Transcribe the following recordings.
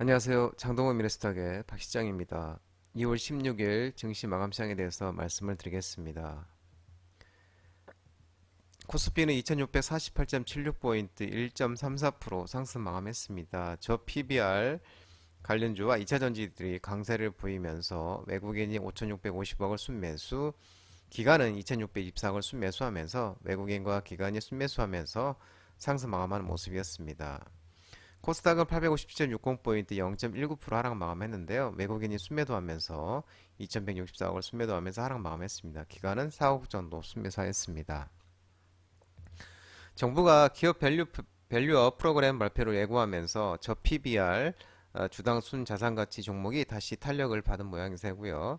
안녕하세요. 장동원 미래스탁의 박시장입니다. 2월 16일 증시 마감 시장에 대해서 말씀을 드리겠습니다. 코스피는 2648.76포인트 1.34% 상승 마감했습니다. 저 PBR 관련주와 2차전지들이 강세를 보이면서 외국인이 5,650억을 순매수, 기관은 2,624억을 순매수하면서 외국인과 기관이 순매수하면서 상승 마감하는 모습이었습니다. 코스닥은 857.60포인트 0.19% 하락 마감했는데요. 외국인이 순매도하면서 2,164억을 순매도하면서 하락 마감했습니다. 기관은 4억 정도 순매수했습니다. 정부가 기업 밸류업 프로그램 발표를 예고하면서 저 PBR 주당 순자산가치 종목이 다시 탄력을 받은 모양새고요.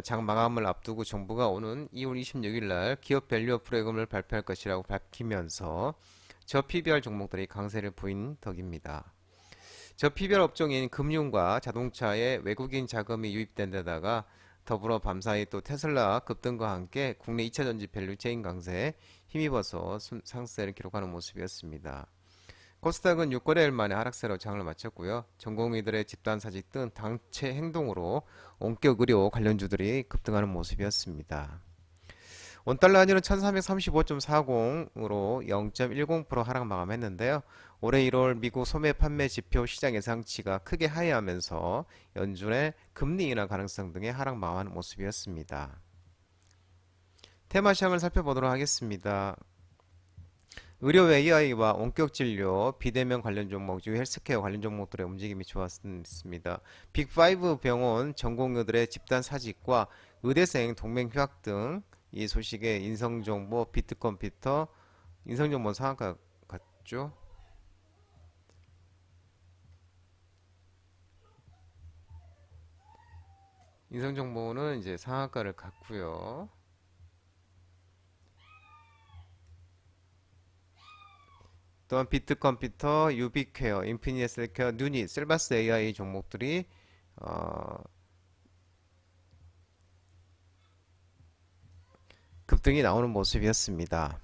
장 마감을 앞두고 정부가 오는 2월 26일 날 기업 밸류업 프로그램을 발표할 것이라고 밝히면서 저 PBR 종목들이 강세를 보인 덕입니다. 저 PBR 업종인 금융과 자동차에 외국인 자금이 유입된 데다가 더불어 밤사이 또 테슬라 급등과 함께 국내 2차전지 밸류체인 강세에 힘입어서 상세를 기록하는 모습이었습니다. 코스닥은 6거래일 만에 하락세로 장을 마쳤고요. 전공의들의 집단 사직 등 당체 행동으로 원격 의료 관련주들이 급등하는 모습이었습니다. 원달러 환율은 1335.40으로 0.10% 하락 마감했는데요. 올해 1월 미국 소매 판매 지표 시장 예상치가 크게 하회하면서 연준의 금리 인하 가능성 등의 하락 마감하는 모습이었습니다. 테마 시장을 살펴보도록 하겠습니다. 의료 AI와 원격 진료, 비대면 관련 종목 중 헬스케어 관련 종목들의 움직임이 좋았습니다. 빅5 병원 전공의들의 집단 사직과 의대생 동맹 휴학 등 이 소식에 인성정보, 비트컴퓨터, 인성정보 상한가 같죠? 인성정보는 이제 상한가를 갔고요. 또한 비트컴퓨터, 유비케어, 인피니트셀케어, 누닛, 셀바스 AI 종목들이 어, 급등이 나오는 모습이었습니다.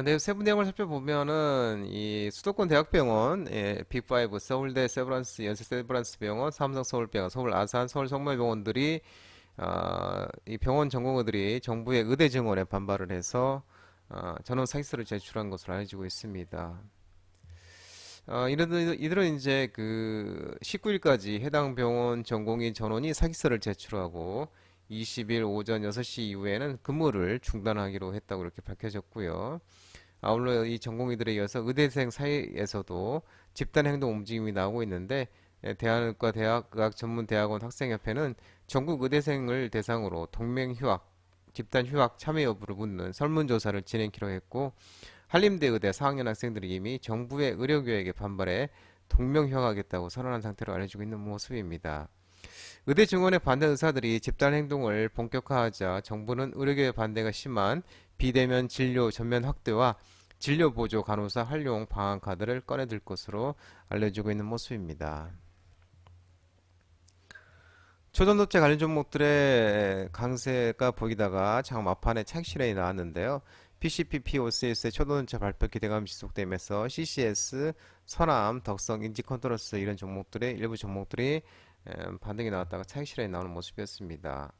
네, 세부 내용을 살펴보면은 이 수도권 대학병원, 빅5, 서울대 세브란스, 연세 세브란스 병원, 삼성 서울병원, 서울 아산, 서울 성모병원들이 이 병원 전공의들이 정부의 의대 증원에 반발을 해서 전원 사기서를 제출한 것으로 알려지고 있습니다. 이들은 이제 그 19일까지 해당 병원 전공의 전원이 사기서를 제출하고 20일 오전 6시 이후에는 근무를 중단하기로 했다고 이렇게 밝혀졌고요. 아울러 이 전공의들에 이어서 의대생 사이에서도 집단 행동 움직임이 나오고 있는데 대한의과 대학의학 전문대학원 학생협회는 전국 의대생을 대상으로 동맹 휴학, 집단 휴학 참여 여부를 묻는 설문조사를 진행키로 했고 한림대 의대 4학년 학생들이 이미 정부의 의료교육에 반발해 동명휴학하겠다고 선언한 상태로 알려지고 있는 모습입니다. 의대 증원에 반대 의사들이 집단 행동을 본격화하자 정부는 의료계의 반대가 심한 비대면 진료 전면 확대와 진료 보조 간호사 활용 방안 카드를 꺼내들 것으로 알려지고 있는 모습입니다. 초전도체 관련 종목들의 강세가 보이다가 장 막판에 차익 실현이 나왔는데요. PCPP, OCS의 초전도체 발표 기대감이 지속되면서 CCS, 선암, 덕성, 인지컨트롤스 이런 종목들의 일부 종목들이 반등이 나왔다가 차익 실현이 나오는 모습이었습니다.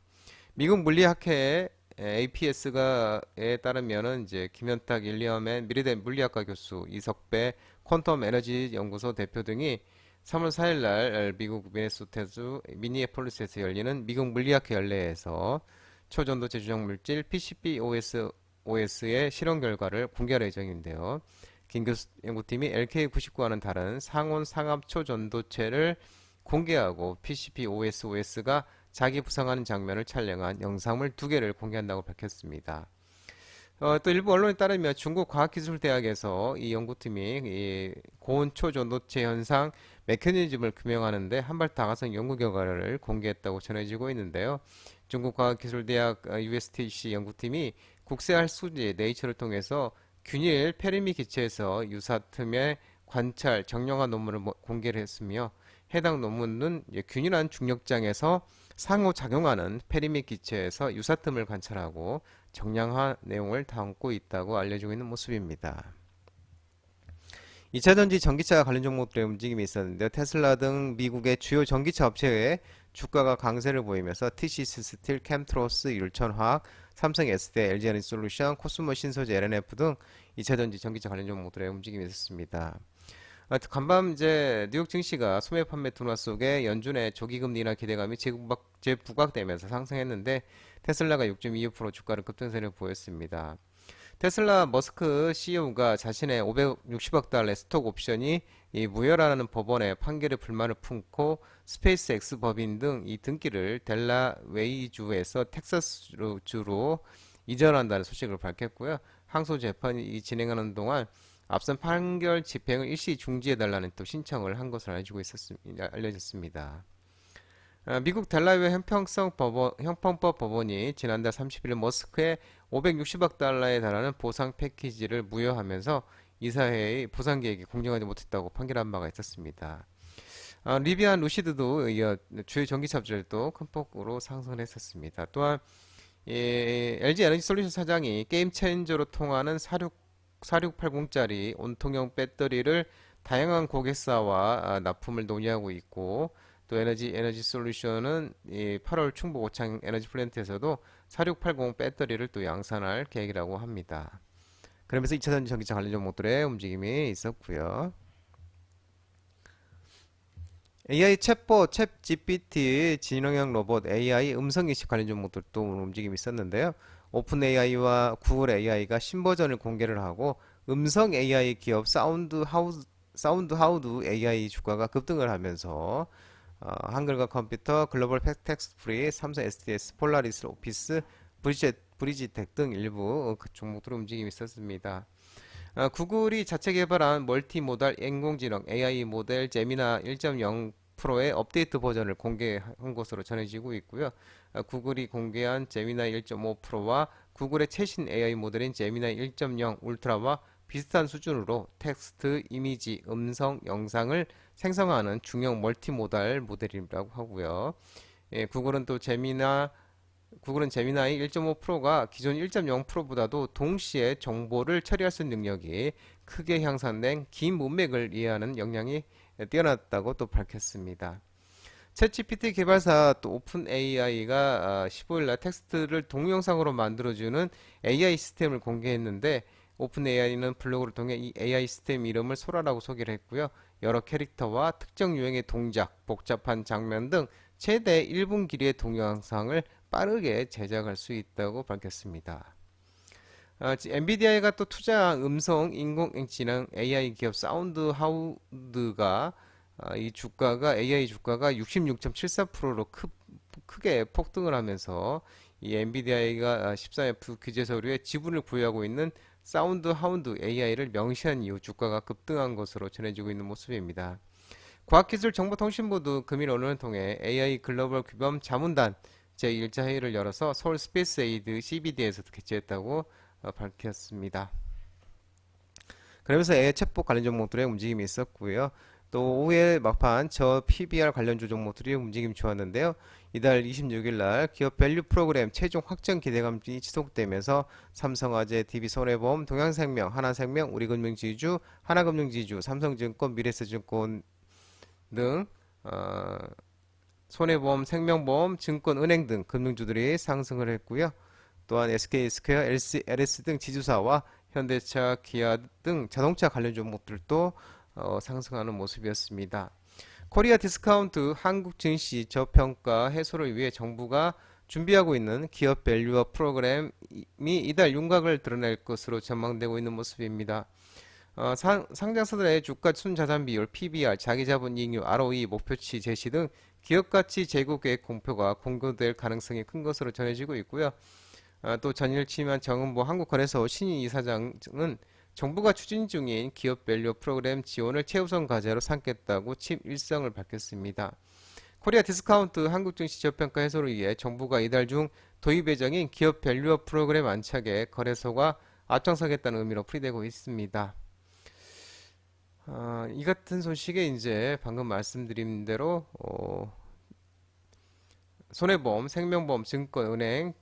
미국 물리학회 APS가에 따르면은 이제 김현탁 일리엄의 미래대 물리학과 교수, 이석배 퀀텀 에너지 연구소 대표 등이 3월 4일 날 미국 미네소타주 미니애폴리스에서 열리는 미국 물리학회 연례에서 초전도체 주정 물질 PCB-OS의 실험 결과를 공개할 예정인데요. 김 교수 연구팀이 LK99와는 다른 상온 상압 초전도체를 공개하고 PCB-OS가 자기 부상하는 장면을 촬영한 영상물 2개를 공개한다고 밝혔습니다. 또 일부 언론에 따르면 중국 과학기술대학에서 이 연구팀이 이 고온 초전도체 현상 메커니즘을 규명하는데 한발 다가선 연구 결과를 공개했다고 전해지고 있는데요. 중국 과학기술대학 USTC 연구팀이 국세할 수지 네이처를 통해서 균일 페르미 기체에서 유사 틈의 관찰 정량화 논문을 공개를 했으며 해당 논문은 균일한 중력장에서 상호작용하는 페리밋 기체에서 유사틈을 관찰하고 정량화 내용을 담고 있다고 알려지고 있는 모습입니다. 2차전지 전기차 관련 종목들의 움직임이 있었는데요. 테슬라 등 미국의 주요 전기차 업체의 주가가 강세를 보이면서 TCS 스틸, 캠트로스, 율천화학, 삼성 SDI, LG에너지솔루션, 코스모 신소재, LNF 등 2차전지 전기차 관련 종목들의 움직임이 있었습니다. 간밤 이제 뉴욕 증시가 소매 판매 둔화 속에 연준의 조기금리 인하 기대감이 재부각되면서 상승했는데 테슬라가 6.25% 주가를 급등세를 보였습니다. 테슬라 머스크 CEO가 자신의 560억 달러의 스톡 옵션이 이 무효라는 법원의 판결에 불만을 품고 스페이스 X 법인 등 이 등기를 델라웨이주에서 텍사스주로 이전한다는 소식을 밝혔고요. 항소 재판이 진행하는 동안 앞선 판결 집행을 일시 중지해달라는 또 신청을 한 것으로 알려졌습니다. 미국 델라웨어 형평법 법원이 지난달 30일 머스크의 560억 달러에 달하는 보상 패키지를 무효하면서 이사회의 보상 계획이 공정하지 못했다고 판결한 바가 있었습니다. 리비안 루시드도 이어 주요 전기차 업체들도 큰 폭으로 상승을 했었습니다. 또한 LG 에너지 솔루션 사장이 게임 체인저로 통하는 4680짜리 온통형 배터리를 다양한 고객사와 납품을 논의하고 있고 또 에너지 솔루션은 8월 충북 오창 에너지 플랜트에서도 4680 배터리를 또 양산할 계획이라고 합니다. 그러면서 2차전지 전기차 관련 종목들의 움직임이 있었고요. AI 챗봇, 챗 GPT, 지능형 로봇, AI 음성인식 관련 종목들도 움직임이 있었는데요. 오픈 AI와 구글 AI가 신버전을 공개를 하고 음성 AI 기업 사운드 하우드 AI 주가가 급등을 하면서 한글과 컴퓨터, 글로벌 텍스트 프리, 삼성 SDS, 폴라리스 오피스, 브리지텍 등 일부 그 종목들 움직임이 있었습니다. 구글이 자체 개발한 멀티모달 인공지능 AI 모델 제미나 1.0 프로의 업데이트 버전을 공개한 것으로 전해지고 있고요. 구글이 공개한 제미나 1.5 프로와 구글의 최신 AI 모델인 제미나 1.0 울트라와 비슷한 수준으로 텍스트, 이미지, 음성, 영상을 생성하는 중형 멀티모달 모델이라고 하고요. 구글은 제미나이 1.5 프로가 기존 1.0 프로보다도 동시에 정보를 처리할 수 있는 능력이 크게 향상된 긴 문맥을 이해하는 역량이 뛰어났다고 또 밝혔습니다. 챗GPT 개발사 또 오픈 AI가 15일날 텍스트를 동영상으로 만들어주는 AI 시스템을 공개했는데 오픈 AI는 블로그를 통해 이 AI 시스템 이름을 소라라고 소개를 했고요. 여러 캐릭터와 특정 유형의 동작, 복잡한 장면 등 최대 1분 길이의 동영상을 빠르게 제작할 수 있다고 밝혔습니다. 엔비디아가 또 투자한 음성 인공지능 AI 기업 사운드 하우드가 이 주가가 AI 주가가 66.74%로 크게 폭등을 하면서 이 엔비디아가 13F 규제 서류에 지분을 보유하고 있는 사운드 하운드 AI를 명시한 이후 주가가 급등한 것으로 전해지고 있는 모습입니다. 과학기술정보통신부도 금일 언론을 통해 AI 글로벌 규범 자문단 제1차 회의를 열어서 서울 스페이스 에이드 CBD에서 개최했다고 밝혔습니다. 그러면서 AI 챗봇 관련 종목들의 움직임이 있었고요. 또 오후에 막판 저 PBR 관련주 종목들이 움직임 좋았는데요. 이달 26일 날 기업 밸류 프로그램 최종 확정 기대감이 지속되면서 삼성화재, DB손해보험, 동양생명, 하나생명, 우리금융지주, 하나금융지주, 삼성증권, 미래에셋증권 등 손해보험, 생명보험, 증권, 은행 등 금융주들이 상승을 했고요. 또한 SK스퀘어, LS 등 지주사와 현대차, 기아 등 자동차 관련 종목들도 상승하는 모습이었습니다. 코리아 디스카운트 한국 증시 저평가 해소를 위해 정부가 준비하고 있는 기업 밸류업 프로그램이 이달 윤곽을 드러낼 것으로 전망되고 있는 모습입니다. 상장사들의 주가 순자산 비율, PBR, 자기자본이익률, ROE, 목표치 제시 등 기업가치 제고 계획 공표가 공개될 가능성이 큰 것으로 전해지고 있고요. 또 전일 취임한 정은보 한국거래소 신임 이사장은 정부가 추진 중인 기업 밸류 프로그램 지원을 최우선 과제로 삼겠다고 취임 일성을 밝혔습니다. 코리아 디스카운트 한국 증시 저평가 해소를 위해 정부가 이달 중 도입 예정인 기업 밸류업 프로그램 안착에 거래소가 앞장서겠다는 의미로 풀이되고 있습니다. 이 같은 소식에 이제 방금 말씀드린 대로 손해보험, 생명보험, 증권, 은행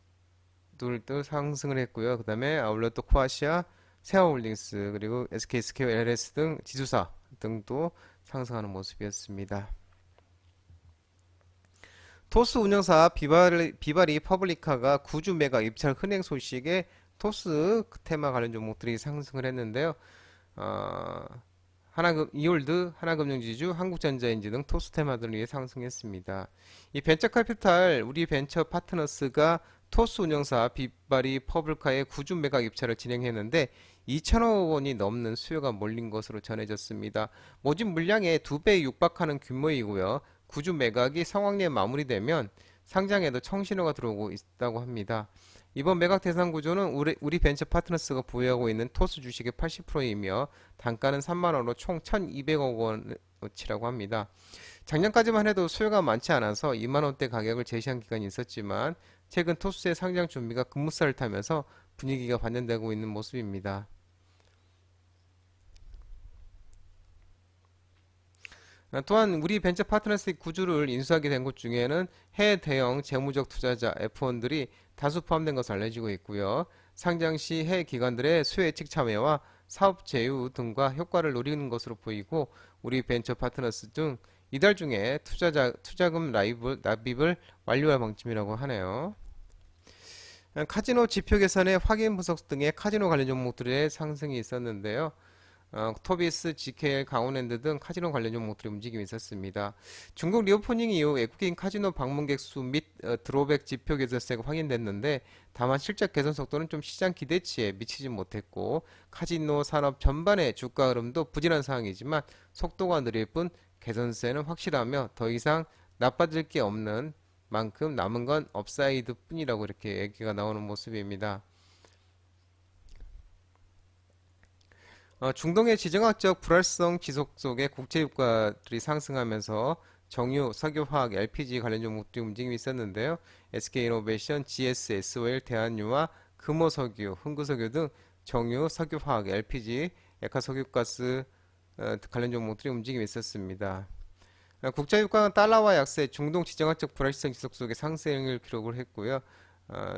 둘도 상승을 했고요. 그 다음에 아울렛 또 코아시아, 세화홀딩스 그리고 SK스퀘어 LS 등 지주사 등도 상승하는 모습이었습니다. 토스 운영사 비바리 퍼블리카가 구주 매각 입찰 흔행 소식에 토스 테마 관련 종목들이 상승을 했는데요. 어, 이올드, 하나금융지주, 한국전자인지 등 토스 테마들이 상승했습니다. 이 벤처카피탈 우리 벤처 파트너스가 토스 운영사 비바리 퍼블카의 구주 매각 입찰을 진행했는데 2천억 원이 넘는 수요가 몰린 것으로 전해졌습니다. 모집 물량의 2배에 육박하는 규모이고요. 구주 매각이 성황리에 마무리되면 상장에도 청신호가 들어오고 있다고 합니다. 이번 매각 대상 구조는 우리 벤처 파트너스가 보유하고 있는 토스 주식의 80%이며 단가는 3만원으로 총 1200억 원어치라고 합니다. 작년까지만 해도 수요가 많지 않아서 2만원대 가격을 제시한 기간이 있었지만 최근 토스의 상장 준비가 급무살을 타면서 분위기가 반전되고 있는 모습입니다. 또한 우리 벤처 파트너스의 구주를 인수하게 된 곳 중에는 해외 대형 재무적 투자자 F1들이 다수 포함된 것으로 알려지고 있고요. 상장 시 해외 기관들의 수요 예측 참여와 사업 제휴 등과 효과를 노리는 것으로 보이고 우리 벤처 파트너스 등 이달 중에 투자금 납입을 완료할 방침이라고 하네요. 카지노 지표 개선의 확인 분석 등의 카지노 관련 종목들의 상승이 있었는데요. 토비스, GKL, 강원랜드 등 카지노 관련 종목들의 움직임이 있었습니다. 중국 리오프닝 이후 외국인 카지노 방문객 수 및 드로백 지표 개선세가 확인됐는데 다만 실적 개선 속도는 좀 시장 기대치에 미치지 못했고 카지노 산업 전반의 주가 흐름도 부진한 상황이지만 속도가 느릴 뿐 개선세는 확실하며 더 이상 나빠질 게 없는 만큼 남은 건 업사이드 뿐이라고 이렇게 얘기가 나오는 모습입니다. 중동의 지정학적 불활성 지속 속에 국제유가들이 상승하면서 정유, 석유화학, LPG 관련 종목들이 움직임이 있었는데요. SK이노베이션, GS, SOL, 대한유화, 금호석유, 흥구석유 등 정유, 석유화학, LPG, 액화석유가스 관련 종목들이 움직임이 있었습니다. 국제유가는 달러와 약세, 중동 지정학적 불확실성 지속 속에 상승을 기록을 했고요.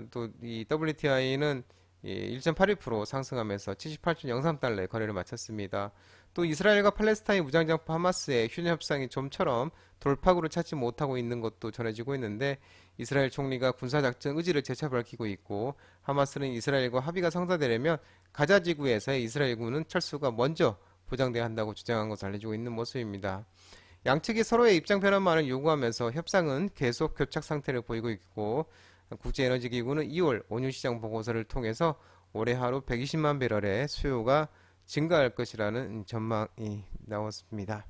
또 이 WTI는 1.81% 상승하면서 78.03달러에 거래를 마쳤습니다. 또 이스라엘과 팔레스타인 무장장파 하마스의 휴전 협상이 좀처럼 돌파구를 찾지 못하고 있는 것도 전해지고 있는데 이스라엘 총리가 군사작전 의지를 재차 밝히고 있고 하마스는 이스라엘과 합의가 성사되려면 가자 지구에서의 이스라엘군은 철수가 먼저 보장돼야 한다고 주장한 것으로 알려지고 있는 모습입니다. 양측이 서로의 입장 변화만을 요구하면서 협상은 계속 교착 상태를 보이고 있고 국제에너지기구는 2월 원유시장 보고서를 통해서 올해 하루 120만 배럴의 수요가 증가할 것이라는 전망이 나왔습니다.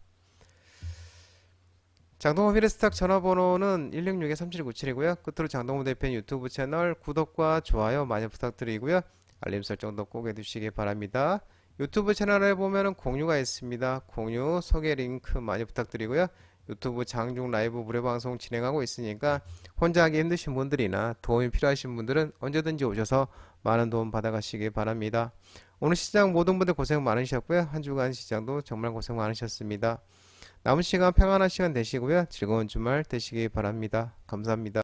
장동호 미래스탁 전화번호는 166-3797이고요. 끝으로 장동호 대표님 유튜브 채널 구독과 좋아요 많이 부탁드리고요. 알림 설정도 꼭 해두시기 바랍니다. 유튜브 채널에 보면은 공유가 있습니다. 공유 소개 링크 많이 부탁드리고요. 유튜브 장중 라이브 무료 방송 진행하고 있으니까 혼자 하기 힘드신 분들이나 도움이 필요하신 분들은 언제든지 오셔서 많은 도움 받아가시기 바랍니다. 오늘 시장 모든 분들 고생 많으셨고요. 한 주간 시장도 정말 고생 많으셨습니다. 남은 시간 평안한 시간 되시고요. 즐거운 주말 되시기 바랍니다. 감사합니다.